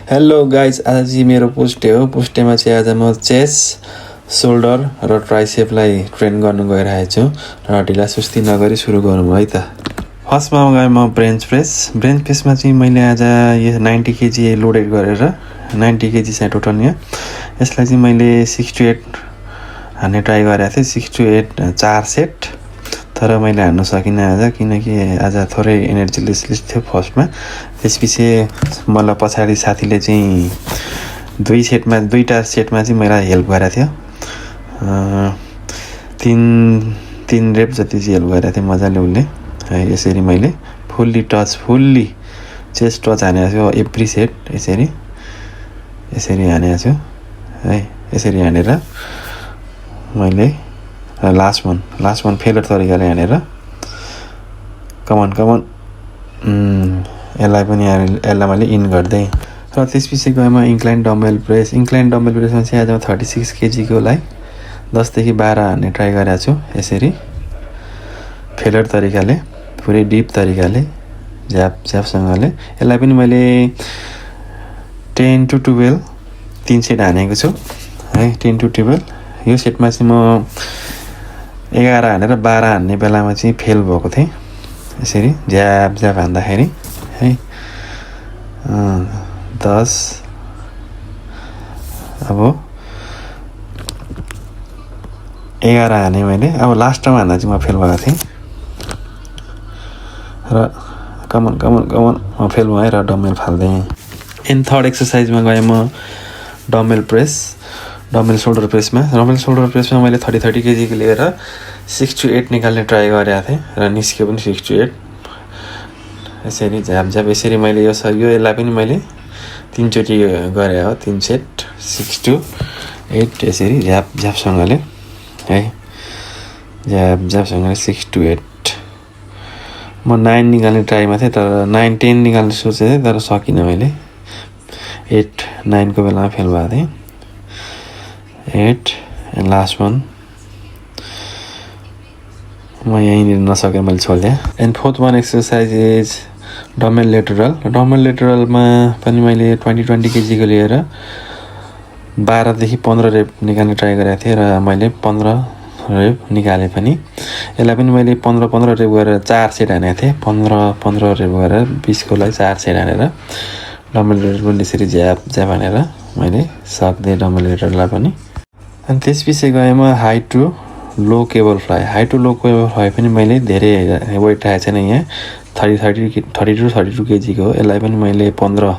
Hello guys, आज चाहिँ मेरो पोस्ट डे हो। पोस्ट डेमा चाहिँ आज म चेस्ट, सोल्डर र ट्राइसेपलाई ट्रेन गर्नु गइरहेको छु र ढिला सुस्ती नगरी सुरु गरौँ है त। फर्स्टमा गएँ म बेन्च प्रेसमा चाहिँ मैले आज यो 90 केजी लोडेड गरेर 90 केजी छ टोटल यहाँ। यसलाई चाहिँ मैले 6 to 8 हान्ने ट्राई गरेको थिएँ, 6 to 8 4 सेट, तर मैले हान्नु सकिनँ आज, किनकि आज थोरै एनर्जी लेस थियो फर्स्टमा। त्यसपछि मलाई पछाडि साथीले चाहिँ दुईटा सेटमा चाहिँ मलाई हेल्प गरेको थियो। तीन रेप जति चाहिँ हेल्प गरेको थियो मजाले उसले है। यसरी मैले फुल्ली चेस्ट टच हानेको छु एभ्री सेट। यसरी हानेको छु है। यसरी हानेर मैले लास्ट वान फेलर तरिकाले हानेर कमन यसलाई मैले इन गर्दै र त्यसपछि गएँ म इन्क्लाइन डम्बल प्रेसमा चाहिँ आज 36 केजीकोलाई 10 देखि 12 हान्ने ट्राई गरेको छु। यसरी फेलर तरिकाले, पुरै डिप तरिकाले, झ्यापसँगले। यसलाई पनि मैले 10 to 12 3 सेट हानेको छु है। 10 to 12 यो सेटमा चाहिँ म 11 हानेर 12 हान्ने बेलामा चाहिँ फेल भएको थिएँ। यसरी झ्याप हान्दाखेरि है। 10 अब 11 हाने मैले। अब लास्टमा हान्दा चाहिँ म फेल भएको थिएँ र कमन म फेल भएँ र डम्बल फाल्दै। एन्ड थर्ड एक्सर्साइजमा गएँ म डम्बल सोल्डर प्रेसमा मैले 30 केजीको लिएर 6 to 8 निकाल्ने ट्राई गरेको थिएँ र निस्क्यो पनि 6 to 8। यसरी झ्याप यसरी मैले यसलाई पनि मैले 3 चोटि गरे हो, 3 सेट 6 to 8। यसरी झ्यापसँगले है, झ्यापसँगले 6 to 8। म 9 निकाल्ने ट्राईमा थिएँ, तर 9 10 निकाल्ने सोचेको थिएँ तर सकिनँ मैले। 8 9 को बेलामा फेल भएको थिएँ। 8 एन्ड लास्ट वान म यहीँनिर नसकेर मैले छोडिदिएँ। And fourth one exercise is dumbbell लेटरलमा पनि मैले 20 केजीको लिएर 12 देखि 15 रेप निकाल्ने ट्राई गरेको थिएँ र मैले 15 रेप निकालेँ पनि। यसलाई पनि मैले 15 रेप गरेर 4 सेट हानेको थिएँ। 15 रेप गरेर 20 को लागि 4 सेट हानेर डम्बल लेटर पनि यसरी झ्याप हानेर मैले सक्दिएँ डम्बल लेटरलाई पनि। अनि त्यसपछि गएँ म high to low cable fly पनि मैले धेरै वेट राखेको छैन यहाँ। 30 to 32 केजीको हो। यसलाई पनि मैले 15